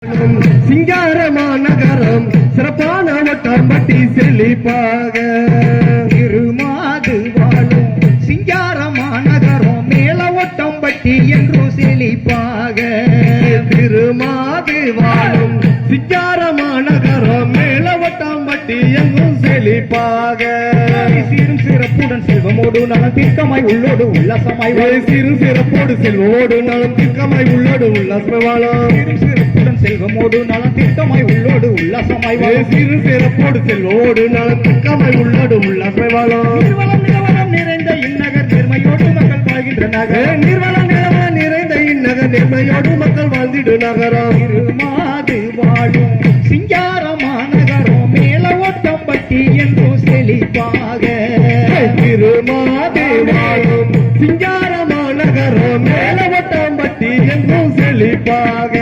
சிங்காரமா நகரம் சிறப்பான வட்டம்பட்டி செழிப்பாக திருமாது வாழும் சிங்காரமா நகரம் மேல ஒட்டம்பட்டி என்றும் செழிப்பாக திருமாது வாழும் சிங்காரமா நகரம் மேல வட்டம்பட்டி எங்கும் செழிப்பாக சீரும் சிறப்புடன் செல்வமோடு நலம் தீர்க்கமாய் உள்ளோடு உல்லாசமாய் சிறு சிறப்போடு செல்வோடு நலம் தீர்க்கமாய் உள்ளோடு உல்லாசமாய் வாழும் சீரும் சிறப்புடன் செல்வமோடு நலம் தீர்க்கமாய் உள்ளோடு உல்லாசமாய் சிறு சிறப்போடு செல்வோடு நலம் தீர்க்கமாய் உள்ளோடு உல்லாசமாய் வாழும் நீர்வளம் நிலவரம் நிறைந்த இந்நகர் நேர்மையோடு மக்கள் வாழ்கின்ற நகர் நீர்வளம் நிலவரம் நிறைந்த இந்நகர் நேர்மையோடு மக்கள் வாழ்ந்திடு நகரம் திருமாது வாழும் சிங்காரமா நகரம் மேல ஒட்டம்பட்டி என்றும் செழிப்பாக திருமாது வாழும் சிங்காரமா நகரம் மேல வட்டம்பட்டி எங்கும் செழிப்பாக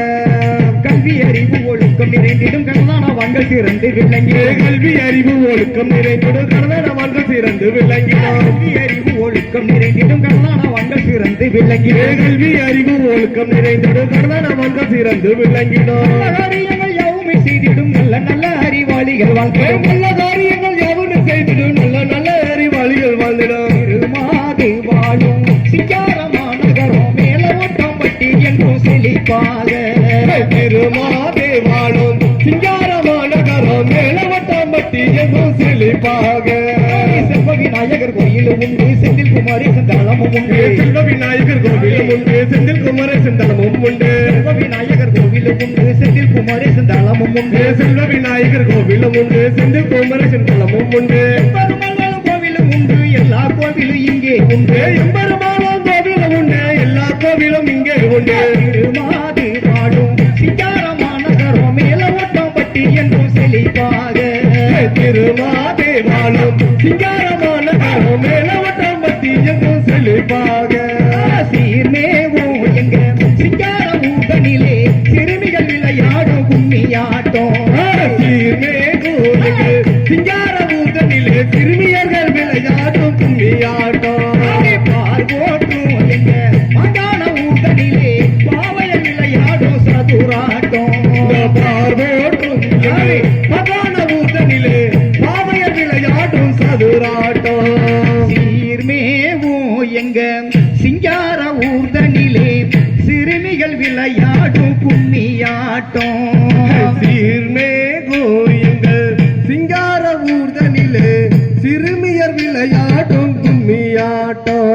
கல்வி அறிவு ஒழுக்கம் நிறைந்திடும் கடலான வாங்கள் சிறந்து விளங்கிய கல்வி அறிவு ஒழுக்கம் நிறைந்திடும் கடனவன்கள் சிறந்து விளங்கினோம் கல்வி அறிவு ஒழுக்கம் நிறைந்திடும் கடலான வாங்கள் சிறந்து விளங்கிய கல்வி அறிவு ஒழுக்கம் நிறைந்திடும் கடனவன்கள் சிறந்து விளங்கினோம் காரியங்கள் யாவுமே செய்திடும் நல்ல நல்ல அறிவாளிகள் வாழ்க்கை நல்ல காரியங்கள் எவனு செய்திடும் நல்ல நல்ல அறிவாளிகள் வாழ்ந்திடும் திருமாது வாழும் சிங்காரமா நகரம் மேல ஒட்டம்பட்டி என்றும் செழிப்பாக திருமாதே வாழும் சிங்காரமா நகரம் மேல வட்டம்பட்டி எங்கும் செழிப்பாக செல்வ விநாயகர் கோயிலும் உண்டு செந்தில் குமாரேசன் தளமும் உண்டு செல்வ விநாயகர் கோவிலும் உண்டு செந்தில் குமரேசன் தலமும் உண்டு செல்வ விநாயகர் கோவிலும் உண்டு செந்தில் குமாரேசன் தளமும் உண்டு செல்வ விநாயகர் கோவிலும் உண்டு செந்தில் குமரேசன் தலமும் உண்டு பெருமாள் கோவிலும் உண்டு எல்லா கோவிலும் இங்கே உண்டு எம்பெருமாளும் கோவிலும் உண்டு எல்லா கோவிலும் இங்கே உண்டு திருமாது வாழும் சிங்காரமா நகரம் மேல ஒட்டம்பட்டி என்றும் செழிப்பாக திருமாதே வாழும் சிங்காரமா நகரம் மேல வட்டம்பட்டி எங்கும் செழிப்பாக சீர்மேவும் எங்க சிங்கார ஊட்டனிலே சிறுமிகள் விளையாடும் கும்மியாட்டம் சிங்கார ஊட்டனிலே சிறுமியர்கள் விளையாடும் கும்மியாட்டம் பார்வோட்டும் எங்க மகான ஊட்டனிலே பாவைய விளையாடும் சதுராட்டம் பார்வோட்டும் மகான ஊட்டனிலே பாவைய விளையாடும் சதுராட்டம் சீர்மேவும் எங்க சிங்கார ஊர்தனிலே சிறுமிகள் விளையாடும் கும்மியாட்டம் சீர்மேகோ எங்கள் சிங்கார ஊர்தனிலே சிறுமியர் விளையாடும் கும்மியாட்டம்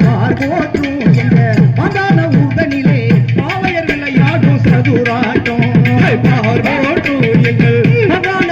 பார்வோற்றும் எங்க மகான ஊர்தனிலே பாவையர் விளையாடும் சதுராட்டம் பார்வோட்டும் எங்கள் மகான